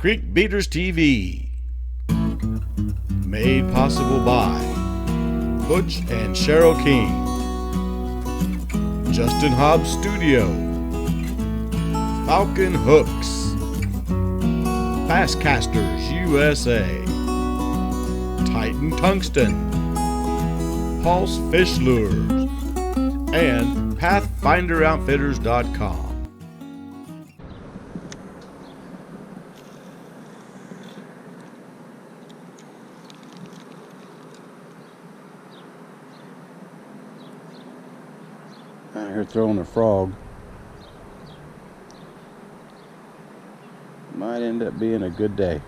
creekbeaterstv. Made possible by Butch and Cheryl King, Justin Hobbs Studio, Falcon Hooks, Basscasters USA, Titan Tungsten, Pulse Fish Lures, and PathfinderOutfitters.com. Out here throwing a frog. Might end up being a good day.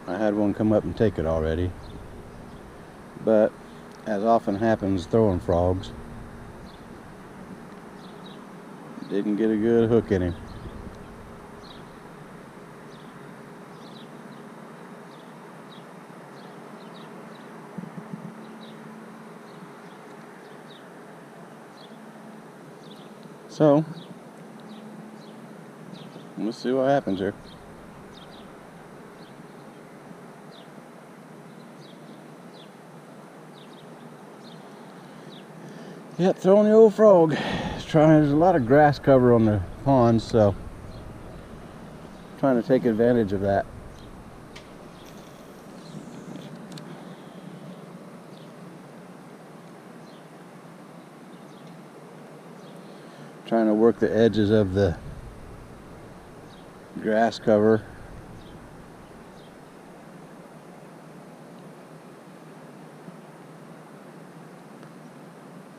I had one come up and take it already, but as often happens throwing frogs, didn't get a good hook in him. So, let's see what happens here. Yep, throwing the old frog. There's a lot of grass cover on the pond, so trying to take advantage of that. Trying to work the edges of the grass cover.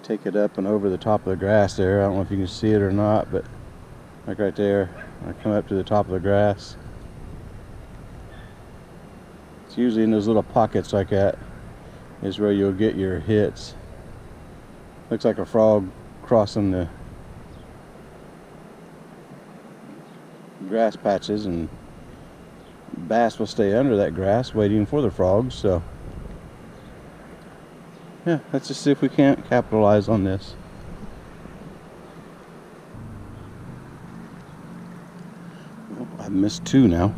Take it up and over the top of the grass there. I don't know if you can see it or not, but like right there, I come up to the top of the grass. It's usually in those little pockets like that is where you'll get your hits. Looks like a frog crossing the grass patches, and bass will stay under that grass waiting for the frogs. So yeah, let's just see if we can't capitalize on this. Well, I've missed two now.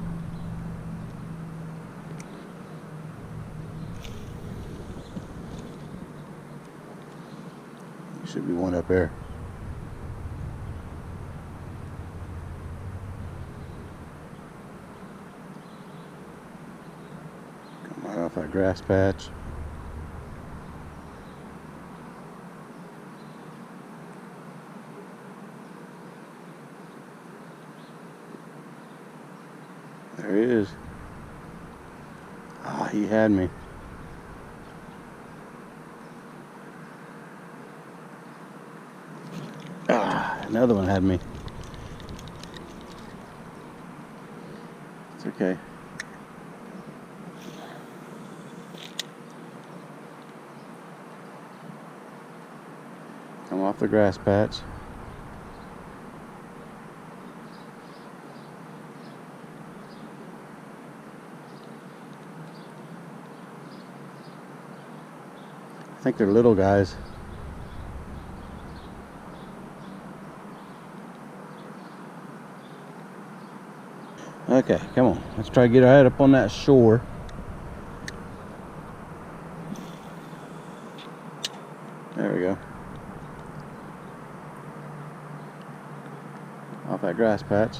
There should be one up there. Come right off that grass patch. There he is. Ah, he had me. Ah, another one had me. It's okay. Come off the grass patch. I think they're little guys. Okay, come on. Let's try to get our head up on that shore. There we go. Off that grass patch.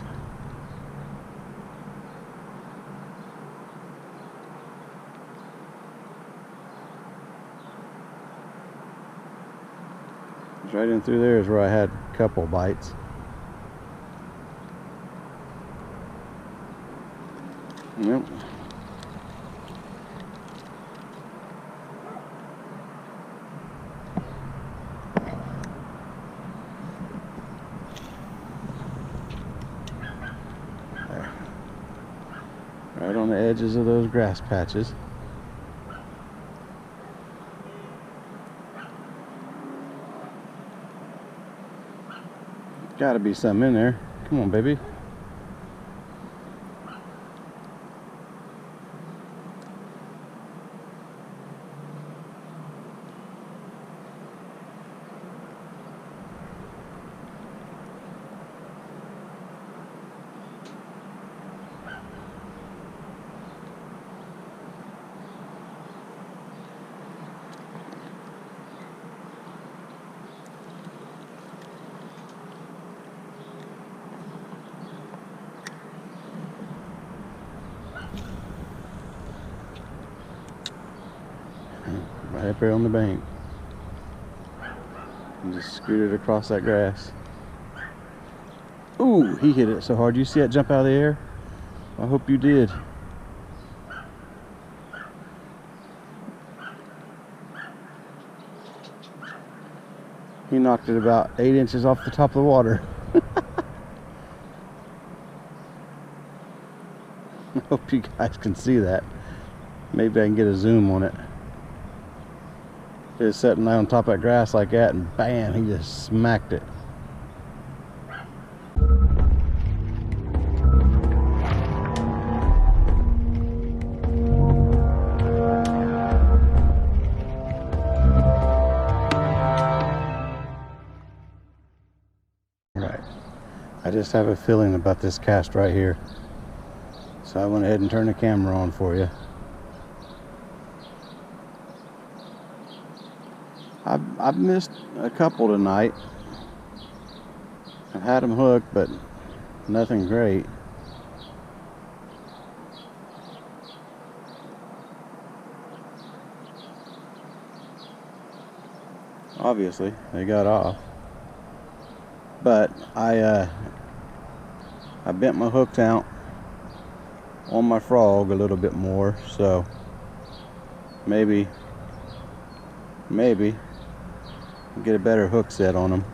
Right in through there is where I had a couple bites. Yep. There. Right on the edges of those grass patches. Gotta be some in there. Come on, baby. right up here on the bank. And just scooted across that grass. Ooh, he hit it so hard. You see that jump out of the air? I hope you did. He knocked it about 8 inches off the top of the water. I hope you guys can see that. Maybe I can get a zoom on it. He was sitting there on top of that grass like that, and bam, he just smacked it. Right. I just have a feeling about this cast right here. So I went ahead and turned the camera on for you. I've missed a couple tonight. I've had them hooked, but nothing great. Obviously, they got off. But I bent my hooks out on my frog a little bit more, so maybe get a better hook set on them.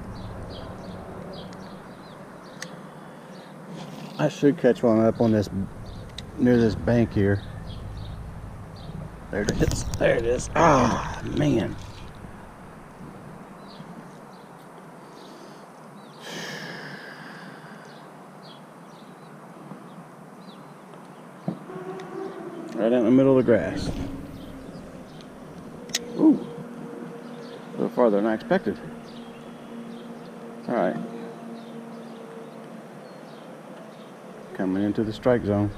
I should catch one up on this, near this bank here. There it is. There it is. Ah, man. Right out in the middle of the grass. Ooh. A little farther than I expected. Alright. Coming into the strike zone.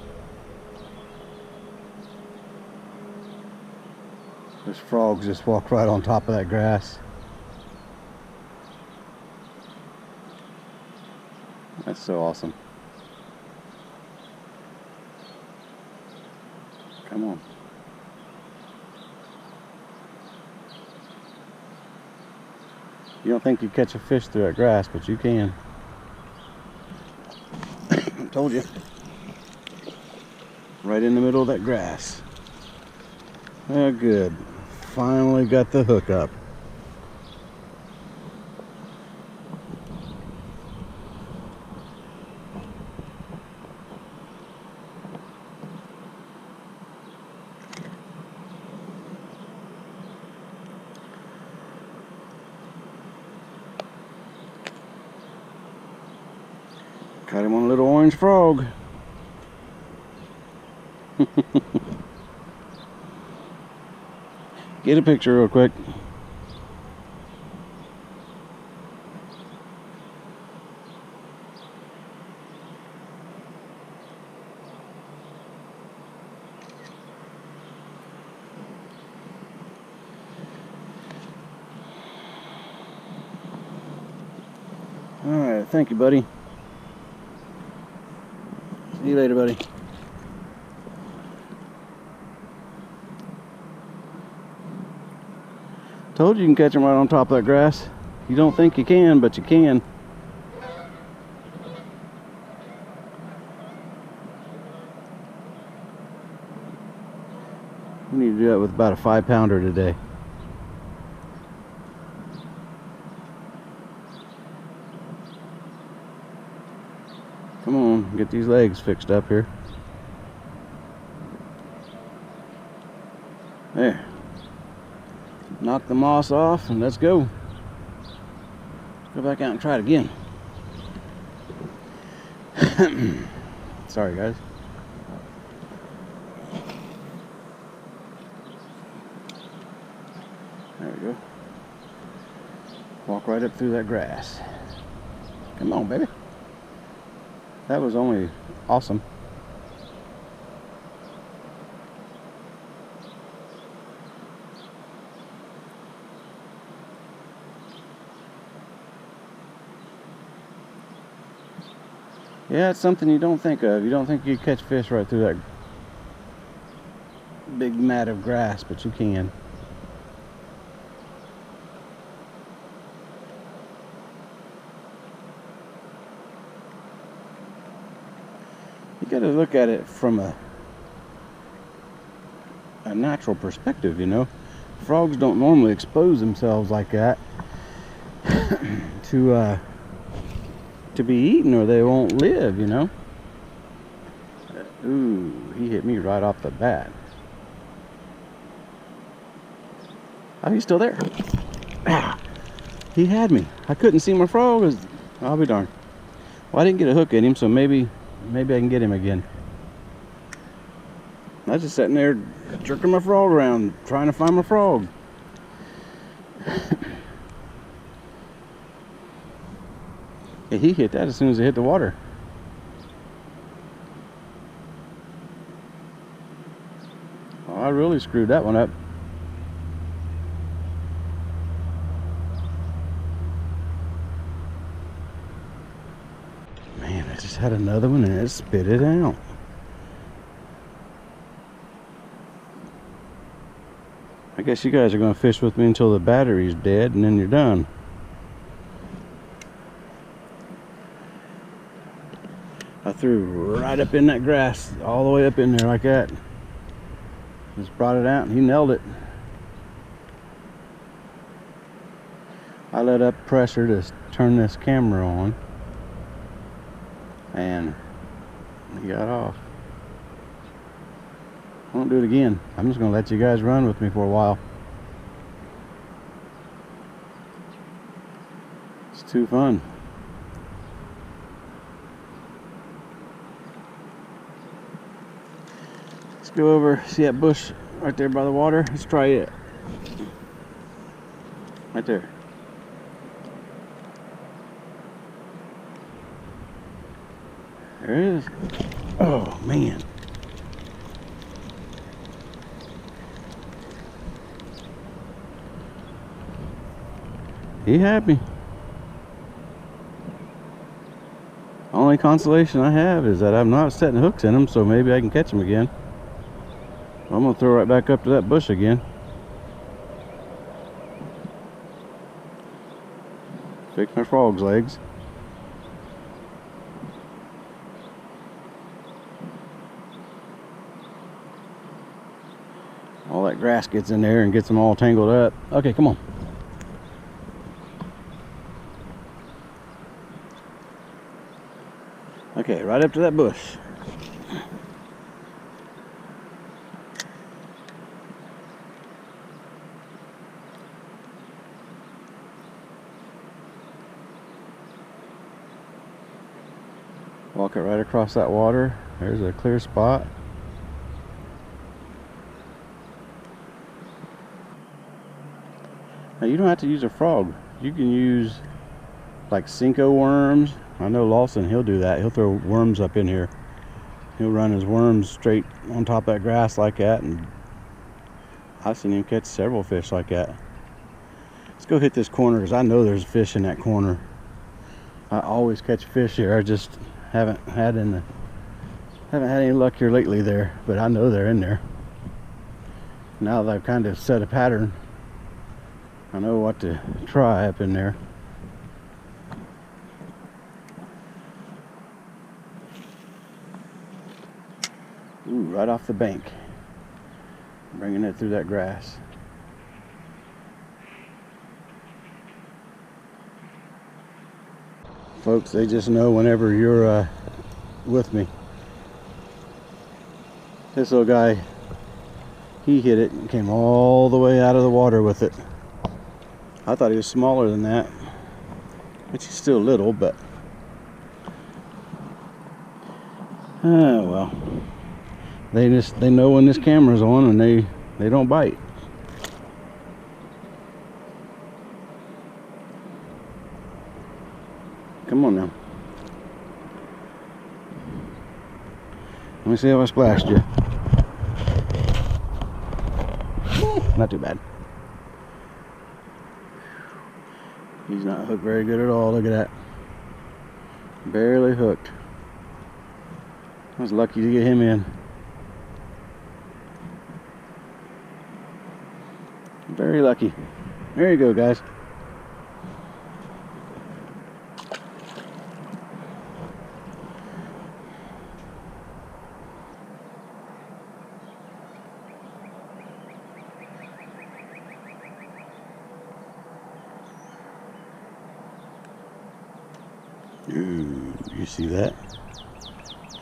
Those frogs just walk right on top of that grass. That's so awesome. Come on. You don't think you catch a fish through that grass, but you can. I told you. Right in the middle of that grass. Oh, good. Finally got the hook up. Caught him on a little orange frog. Get a picture real quick. All right, thank you, buddy. See you later, buddy. Told you you can catch them right on top of that grass. You don't think you can, but you can. We need to do that with about a 5-pounder today. Come on, get these legs fixed up here. There. Knock the moss off and let's go. Go back out and try it again. Sorry, guys. There we go. Walk right up through that grass. Come on, baby. That was only awesome. Yeah, it's something you don't think of. You don't think you catch fish right through that big mat of grass, but you can. You gotta look at it from a natural perspective, you know. Frogs don't normally expose themselves like that to be eaten, or they won't live, you know. Ooh, he hit me right off the bat. Oh, he's still there. Ah, he had me. I couldn't see my frog. I'll be darned. Well, I didn't get a hook in him, so maybe I can get him again. I was just sitting there jerking my frog around, trying to find my frog. Yeah, he hit that as soon as it hit the water. Oh, I really screwed that one up. Man, I just had another one and it spit it out. I guess you guys are going to fish with me until the battery's dead and then you're done. I threw right up in that grass, all the way up in there like that. Just brought it out and he nailed it. I let up pressure to turn this camera on and he got off. I won't do it again. I'm just going to let you guys run with me for a while. It's too fun. Let's go over, see that bush right there by the water? Let's try it. Right there. There it is. Oh, man. He had me. Only consolation I have is that I'm not setting hooks in him, so maybe I can catch him again. I'm gonna throw right back up to that bush again. Fix my frog's legs. All that grass gets in there and gets them all tangled up. Okay, come on. Okay, right up to that bush. Walk it right across that water. There's a clear spot. Now you don't have to use a frog. You can use like Cinco worms. I know Lawson, he'll do that. He'll throw worms up in here. He'll run his worms straight on top of that grass like that, and I've seen him catch several fish like that. Let's go hit this corner because I know there's fish in that corner. I always catch fish here. I just haven't had any luck here lately there, but I know they're in there. Now that I've kind of set a pattern, I know what to try up in there. Ooh, right off the bank. Bringing it through that grass. Folks, they just know whenever you're with me. This little guy, he hit it and came all the way out of the water with it. I thought he was smaller than that, which is still little, but oh well. They know when this camera's on and they don't bite. Come on now. Let me see how I splashed you. Not too bad. He's not hooked very good at all. Look at that. Barely hooked. I was lucky to get him in. Very lucky. There you go, guys. Ooh, you see that?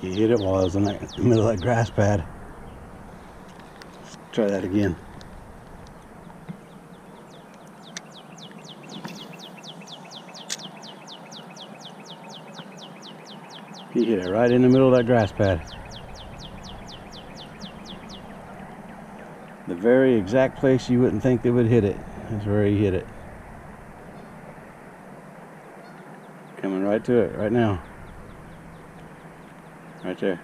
He hit it while I was in the middle of that grass pad. Let's try that again. He hit it right in the middle of that grass pad. The very exact place you wouldn't think they would hit it. That's where he hit it. Coming right to it right now. Right there.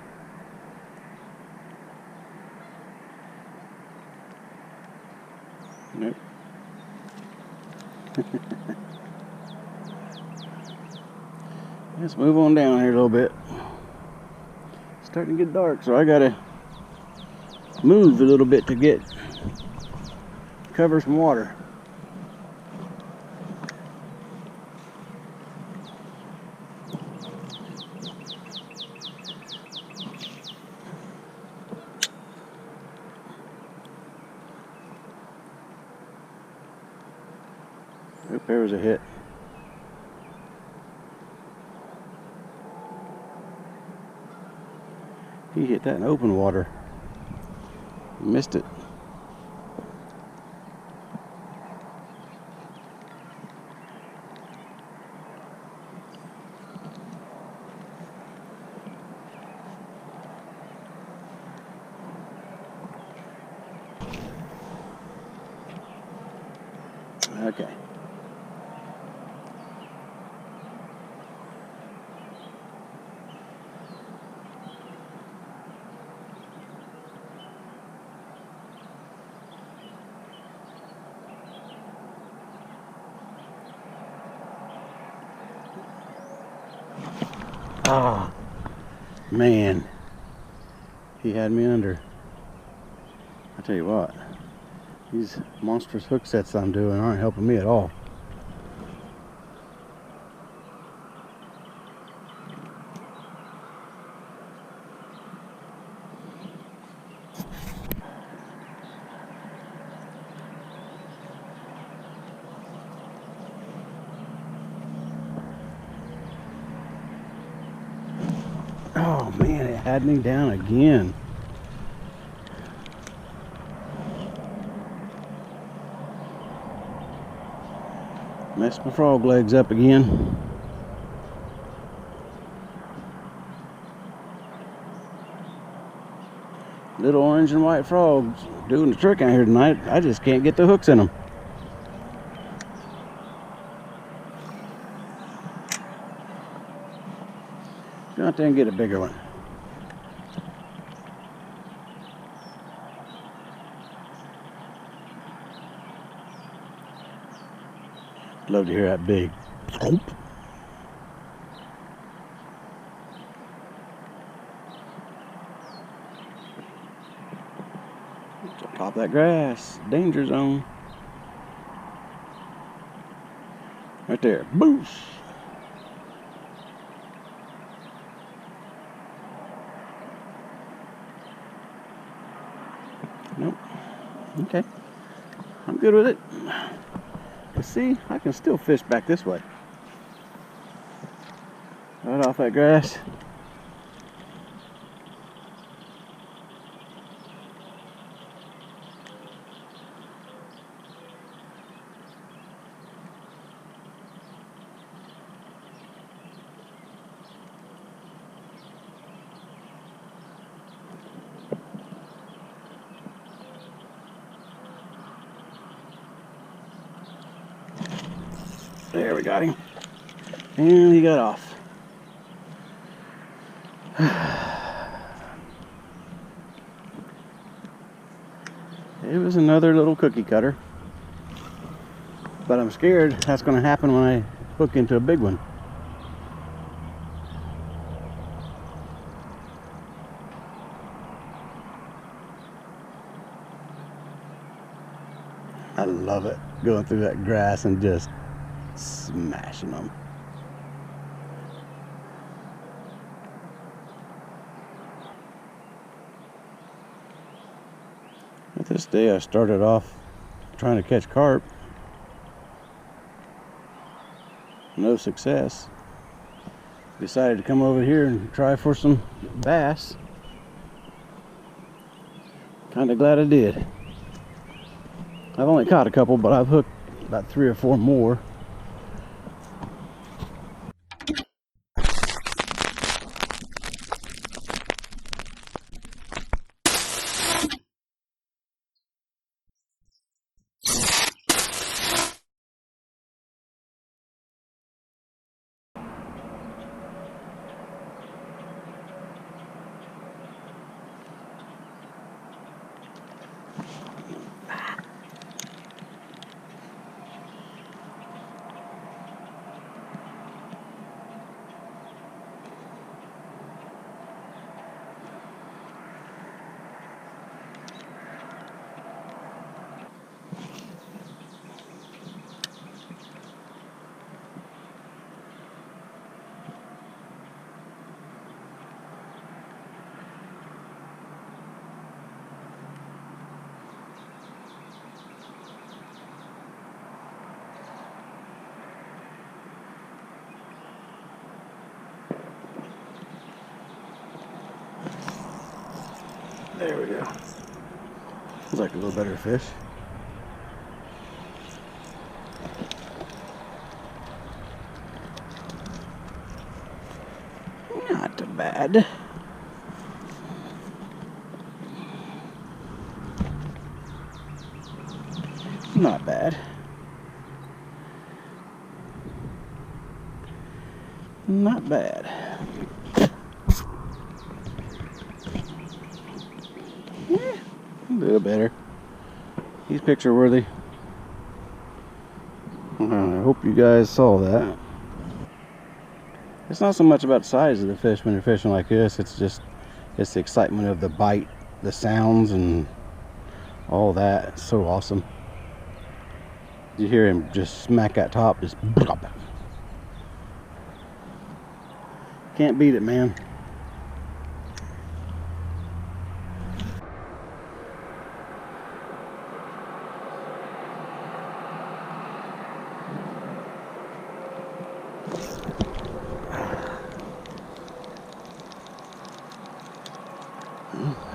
Nope. Let's move on down here a little bit. It's starting to get dark, so I gotta move a little bit to cover some water. Oop, there was a hit. He hit that in open water. Missed it. Okay. Ah, man, he had me under. I tell you what, these monstrous hook sets I'm doing aren't helping me at all. Oh man, it had me down again. Messed my frog legs up again. Little orange and white frogs doing the trick out here tonight. I just can't get the hooks in them. Go out there and get a bigger one. Love to hear that big scoop. Top that grass, danger zone. Right there, boosh. Nope. Okay. I'm good with it. But see, I can still fish back this way. Right off that grass. There, we got him. And he got off. It was another little cookie cutter. But I'm scared that's going to happen when I hook into a big one. I love it, going through that grass and just smashing them. But this day I started off trying to catch carp. No success. decided to come over here and try for some bass. Kind of glad I did. I've only caught a couple, but I've hooked about 3 or 4 more. There we go. Looks like a little better fish. Not too bad. Not bad. Not bad. Yeah, a little better. He's picture worthy. I hope you guys saw that. It's not so much about the size of the fish when you're fishing like this. It's just, it's the excitement of the bite, the sounds, and all that. It's so awesome. You hear him just smack that top, just blop. Can't beat it, man.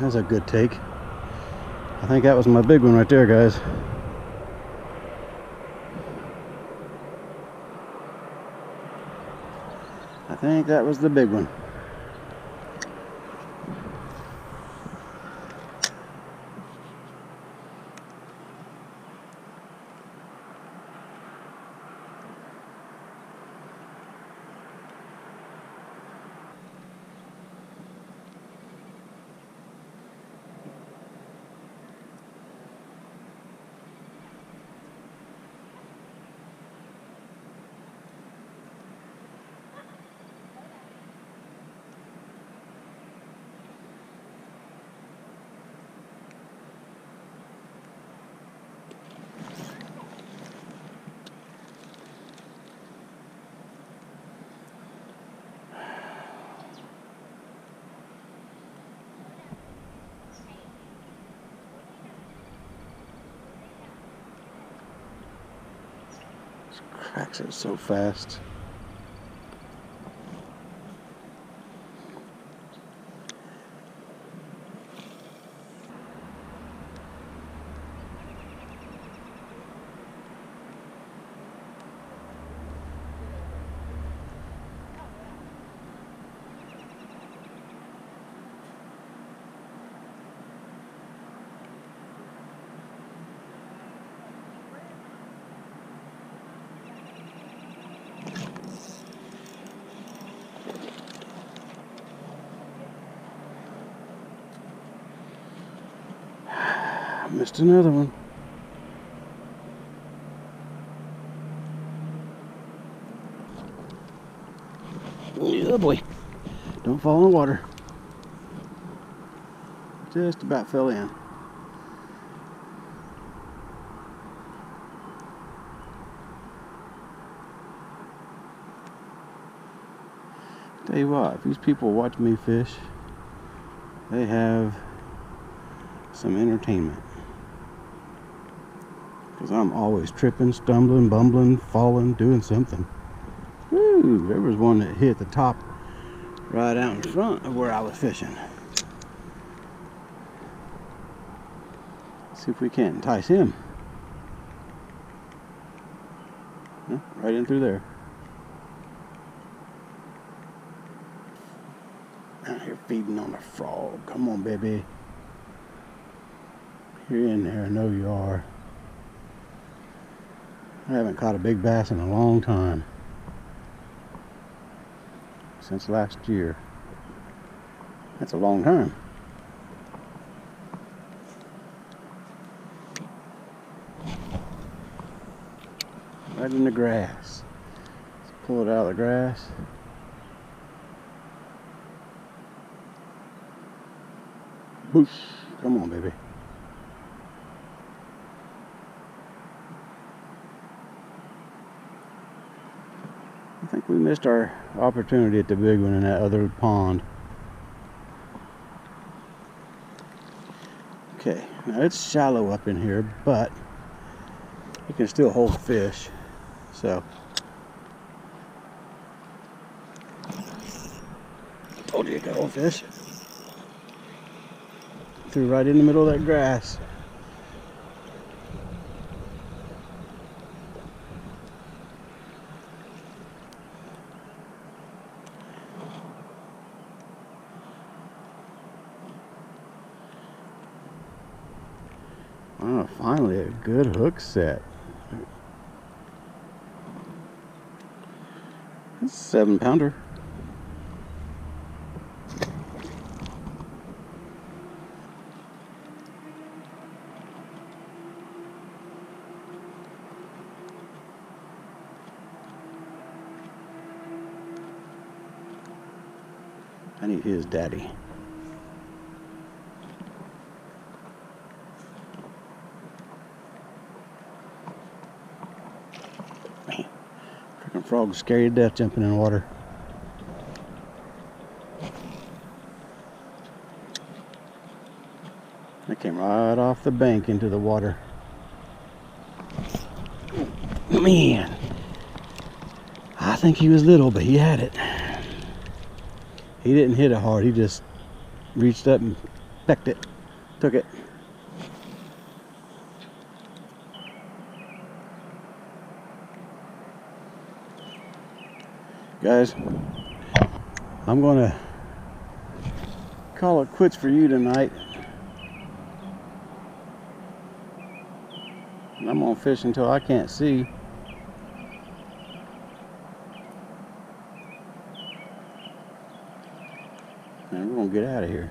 That's a good take. I think that was my big one right there, guys. I think that was the big one. Cracks it so fast. Missed another one. Oh boy. Don't fall in the water. Just about fell in. Tell you what, if these people watch me fish, they have some entertainment. Because I'm always tripping, stumbling, bumbling, falling, doing something. Woo! There was one that hit the top right out in front of where I was fishing. See if we can't entice him. Right in through there. Out here feeding on a frog. Come on, baby. You're in there. I know you are. I haven't caught a big bass in a long time. Since last year. That's a long time. Right in the grass. Let's pull it out of the grass. Boosh. Come on, baby. I think we missed our opportunity at the big one in that other pond. Okay, now it's shallow up in here, but it can still hold fish. So, told you it could hold fish. Threw right in the middle of that grass. Oh, finally a good hook set. It's a 7-pounder. I need his daddy. Man, freaking frogs scare you to death jumping in the water. I came right off the bank into the water. Man, I think he was little, but he had it. He didn't hit it hard, he just reached up and pecked it, took it. Guys, I'm gonna call it quits for you tonight. I'm gonna fish until I can't see. And we're gonna get out of here.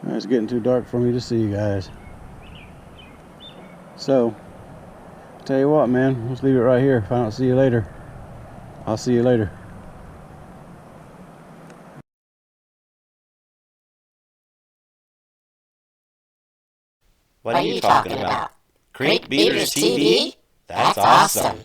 It's getting too dark for me to see you guys. So, I'll tell you what, man, let's leave it right here. If I don't see you later, I'll see you later. What are you talking about? Creek Beaters TV? That's awesome.